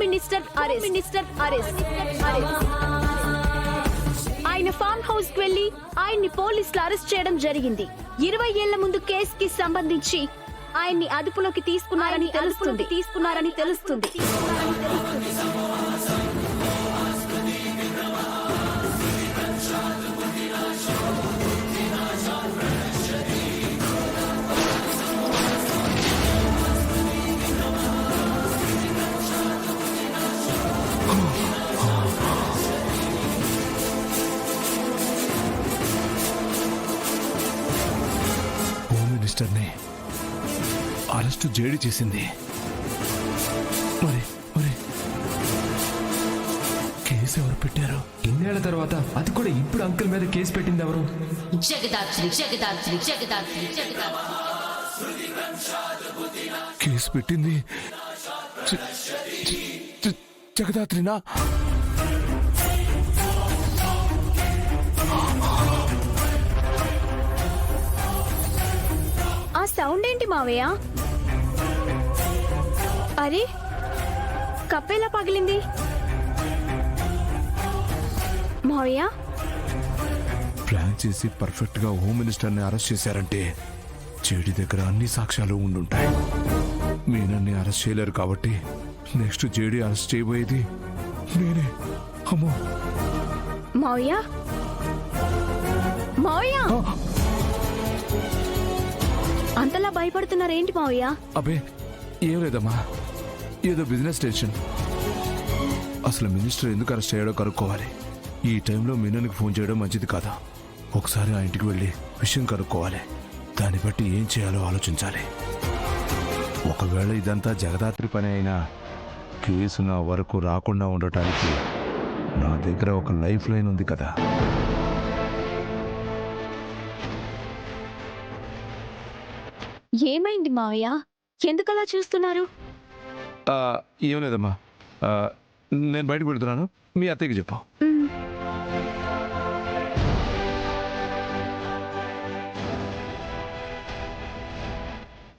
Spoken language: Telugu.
Minister arrest. ఆయన ఫామ్ హౌస్ కి వెళ్లి ఆయన్ని పోలీసులు అరెస్ట్ చేయడం జరిగింది. 20 ఏళ్ల ముందు కేసుకి సంబంధించి ఆయన్ని అదుపులోకి తీసుకున్నారని తెలుస్తుంది. మినిస్టర్ని అరెస్టు జేడీ చేసింది. మరి కేసు ఎవరు పెట్టారు? ఇన్నేళ్ల తర్వాత అది కూడా ఇప్పుడు అంకుల్ మీద కేసు పెట్టింది ఎవరు? కేసు పెట్టింది జగదాత్రినా? ఆ సౌండ్ ఏంటి మావయ్య? అరే కప్పెలా పగిలింది మావయ్య? ప్లాన్ చేసి పర్ఫెక్ట్ గా హోమ్ మినిస్టర్ ని అరెస్ట్ చేశారంటే జేడీ దగ్గర అన్ని సాక్ష్యాలు ఉండుంటాయి. మీనన్ని అరెస్ట్ చేయలేరు కాబట్టి నెక్స్ట్ జేడీ అరెస్ట్ చేయబోయేది నేనే. అమ్మో మావయ్య, మావయ్య అంతలా భయపడుతున్నారేంటి మావయ్య? అబే ఏం లేదమ్మా, ఏదో బిజినెస్ టెన్షన్. అసలు మినిస్టర్ ఎందుకు అరెస్ట్ అయ్యాడో కనుక్కోవాలి. ఈ టైంలో మీనన్కి ఫోన్ చేయడం మంచిది కాదా? ఒకసారి ఆ ఇంటికి వెళ్ళి విషయం కనుక్కోవాలి. దాన్ని బట్టి ఏం చేయాలో ఆలోచించాలి. ఒకవేళ ఇదంతా జగదాత్రి పని అయినా కేసు నా వరకు రాకుండా ఉండటానికి నా దగ్గర ఒక లైఫ్ లైన్ ఉంది కదా. ఏమైంది మావయ్య? ఎందుకలా చూస్తున్నారు? ఏం లేదమ్మా, నేను బయటకు వెళ్తున్నాను, మీ అత్తయ్యకి చెప్పు.